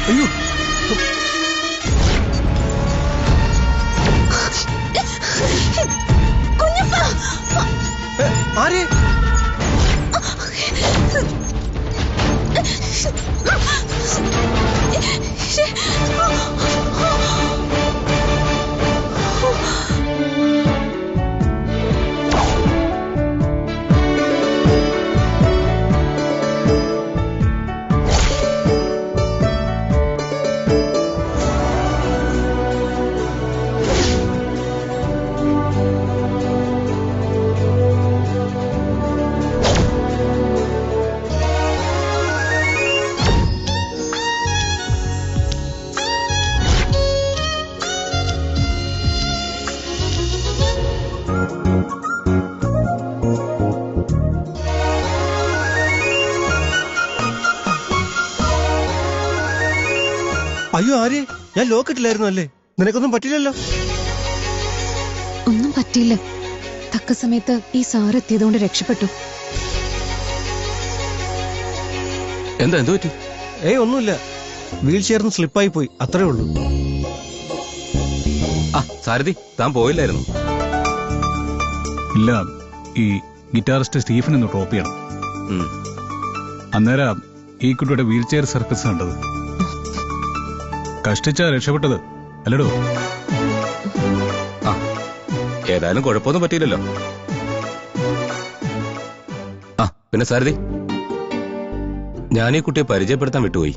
അയ്യോ ആരെ അയ്യോ ആരെ ഞാൻ ലോക്കിട്ടില്ലായിരുന്നു അല്ലേ നിനക്കൊന്നും പറ്റില്ലല്ലോ ഒന്നും പറ്റിയില്ല തക്ക സമയത്ത് ഈ സാർ എത്തിയതുകൊണ്ട് രക്ഷപ്പെട്ടു എന്താ എന്ത് പറ്റി ഒന്നുമില്ല വീൽ ചെയർന്ന് സ്ലിപ്പായി പോയി അത്രേ ഉള്ളൂ സാരഥി താൻ പോയില്ലായിരുന്നു ഇല്ല ഈ ഗിറ്റാറിസ്റ്റ് സ്റ്റീഫൻ ഒന്ന് ഡ്രോപ്പ് ചെയ്യണം അന്നേരം ഈ കുട്ടിയുടെ വീൽ ചെയർ സർക്കസ് കണ്ടത് കഷ്ടിച്ചാ രക്ഷപ്പെട്ടത് അല്ലടോ ഏതായാലും കുഴപ്പമൊന്നും പറ്റിയില്ലല്ലോ പിന്നെ സാരഥി ഞാൻ ഈ കുട്ടിയെ പരിചയപ്പെടുത്താൻ വിട്ടുപോയി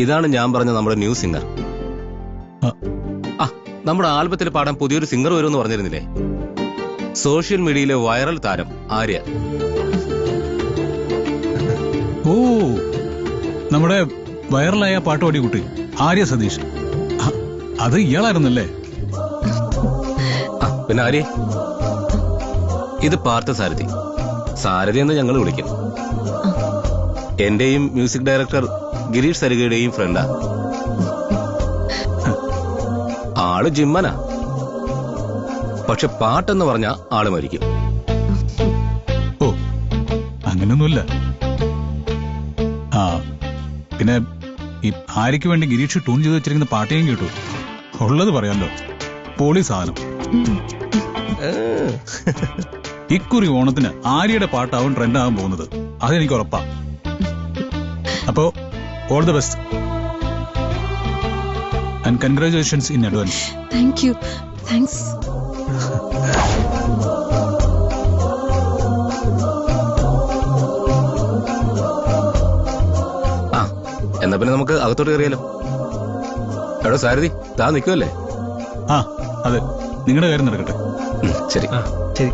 ഇതാണ് ഞാൻ പറഞ്ഞ നമ്മുടെ ന്യൂ സിംഗർ നമ്മുടെ ആൽബത്തിൽ പാടാൻ പുതിയൊരു സിംഗർ വരുമെന്ന് പറഞ്ഞിരുന്നില്ലേ സോഷ്യൽ മീഡിയയിലെ വൈറൽ താരം ആര്യ ഓ നമ്മുടെ വൈറലായ പാട്ടുപാടി കുട്ടി ആര്യ സതീഷ് അത് ഇയാളായിരുന്നല്ലേ പിന്നെ ആര്യ ഇത് പാർത്ഥ സാരഥി സാരഥി എന്ന് ഞങ്ങൾ വിളിക്കും എന്റെയും മ്യൂസിക് ഡയറക്ടർ ഗിരീഷ് സരികയുടെയും ഫ്രണ്ടാ ആള് ജിമ്മനാ പക്ഷെ പാട്ടെന്ന് പറഞ്ഞ ആള് മരിക്കും ഓ അങ്ങനൊന്നുമില്ല പിന്നെ ഈ ആര്യക്ക് വേണ്ടി ഗിരീഷ് ട്യൂൺ ചെയ്ത് വെച്ചിരിക്കുന്ന പാട്ടേയും കേട്ടു ഉള്ളത് പറയാമല്ലോ പോളി സാധനം ഇക്കുറി ഓണത്തിന് ആര്യയുടെ പാട്ടാവും ട്രെൻഡ് ആവാൻ പോകുന്നത് അതെനിക്ക് ഉറപ്പാ അപ്പോ all the best and congratulations in advance thank you thanks എന്നാ പിന്നെ നമുക്ക് അകത്തോട്ട് കയറിയാലോ എടോ സാരഥി താൻ നിൽക്കുമല്ലേ അതെ നിങ്ങളുടെ കാര്യം നടക്കട്ടെ ശരി ശരി